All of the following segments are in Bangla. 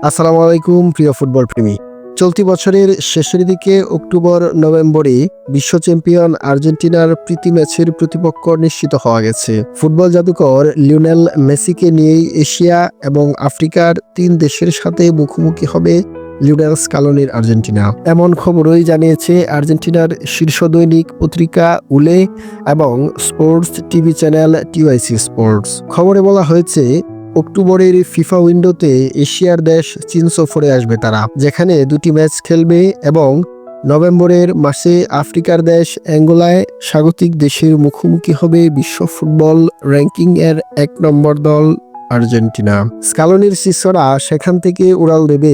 আসসালামু আলাইকুম প্রিয় ফুটবল প্রেমী। চলতি বছরের শেষের দিকে অক্টোবর-নভেম্বরে বিশ্ব চ্যাম্পিয়ন আর্জেন্টিনার প্রীতি ম্যাচের প্রতিপক্ষ নিশ্চিত হওয়া গেছে। ফুটবল জাদুকর লিওনেল মেসিকে নিয়েই এশিয়া এবং আফ্রিকার ৩ দেশের সাথে মুখোমুখি হবে লিওনেল স্কালোনির আর্জেন্টিনা। এমন খবরই জানিয়েছে আর্জেন্টিনার শীর্ষ দৈনিক পত্রিকা উলে এবং স্পোর্টস টিভি চ্যানেল টিওআইসি স্পোর্টস। খবরে বলা হয়েছে, অক্টোবরের ফিফা উইন্ডোতে এশিয়ার দেশ চীন সফরে আসবে তারা, যেখানে 2টি ম্যাচ খেলবে, এবং নভেম্বরের মাসে আফ্রিকার দেশ অ্যাঙ্গোলায় স্বাগতিক দেশের মুখোমুখি হবে বিশ্ব ফুটবল র্যাঙ্কিং এর 1 নম্বর দল আর্জেন্টিনা। স্কালোনির শিষ্যরা সেখান থেকে উড়াল দেবে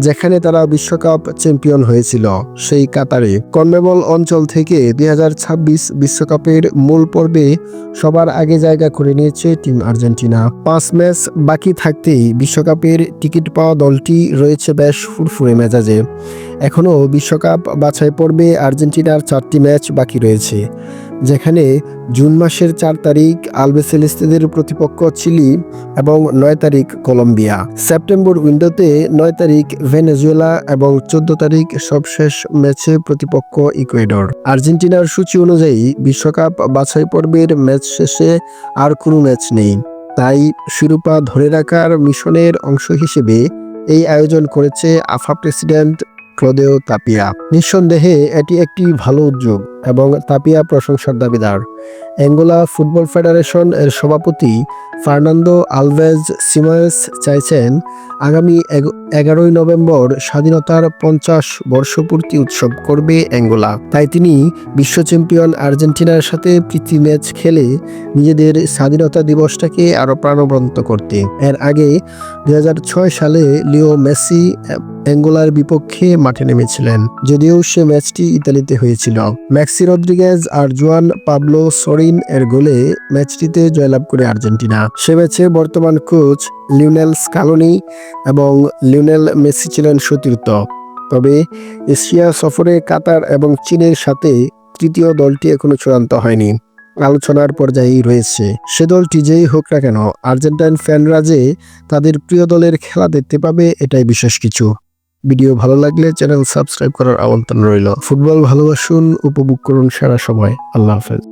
যেখানে তারা বিশ্বকাপ চ্যাম্পিয়ন হয়েছিল, সেই কাতারে। কনমেবল অঞ্চল থেকে 2026 বিশ্বকাপের মূল পর্বে সবার আগে জায়গা করে নিয়েছে টিম আর্জেন্টিনা। 5 ম্যাচ বাকি থাকতেই বিশ্বকাপের টিকিট পাওয়া দলটি রয়েছে বেশ ফুরফুরে মেজাজে। এখনও বিশ্বকাপ বাছাই পর্বে আর্জেন্টিনার 4টি ম্যাচ বাকি রয়েছে, যেখানে জুন মাসের 4 তারিখ আলবিসেলেস্তেদের প্রতিপক্ষ চিলি এবং 9 তারিখ কলম্বিয়া। সেপ্টেম্বর উইন্ডোতে 9 তারিখ ভেনেজুয়েলা এবং 14 তারিখ সবশেষ ম্যাচে প্রতিপক্ষ ইকুয়েডর। আর্জেন্টিনার সূচি অনুযায়ী বিশ্বকাপ বাছাই পর্বের ম্যাচ শেষে আর কোনো ম্যাচ নেই, তাই শিরোপা ধরে রাখার মিশনের অংশ হিসেবে এই আয়োজন করেছে আফা প্রেসিডেন্ট ক্লদেও তাপিয়া। নিঃসন্দেহে এটি একটি ভালো উদ্যোগ এবং তাপিয়া প্রশংসার দাবিদার। অ্যাঙ্গোলা ফুটবল ফেডারেশন এর সভাপতি ফার্নান্দো আলভেজ সিমোয়েস চাইছেন আগামী 11ই নভেম্বর স্বাধীনতার 50 বর্ষপূর্তি উৎসব করবে অ্যাঙ্গোলা। তাই তিনি বিশ্ব চ্যাম্পিয়ন আর্জেন্টিনার সাথে প্রীতি ম্যাচ খেলে নিজেদের স্বাধীনতা দিবসটাকে আরও প্রাণবন্ত করতে। এর আগে 2006 সালে লিও মেসি অ্যাঙ্গোলার বিপক্ষে মাঠে নেমেছিলেন, যদিও সে ম্যাচটি ইতালিতে হয়েছিল। ম্যাক্সি রদ্রিগেজ আর জুয়ান পাবলো সরিন এর গোলে ম্যাচটিতে জয়লাভ করে আর্জেন্টিনা। সে ম্যাচে বর্তমান কোচ লিওনেল স্কালোনি এবং লিওনেল মেসি ছিলেন সতীর্থ। তবে এশিয়া সফরে কাতার এবং চীনের সাথে তৃতীয় দলটি এখনো চূড়ান্ত হয়নি, আলোচনার পর্যায়েই রয়েছে। সে দলটি যেই হোক না কেন, আর্জেন্টাইন ফ্যানরা যে তাদের প্রিয় দলের খেলা দেখতে পাবে, এটাই বিশেষ কিছু। ভিডিও ভালো লাগলে চ্যানেল সাবস্ক্রাইব করার আমন্ত্রণ রইল। ফুটবল ভালোবাসুন, উপভোগ করুন সারা সময়। আল্লাহ হাফেজ।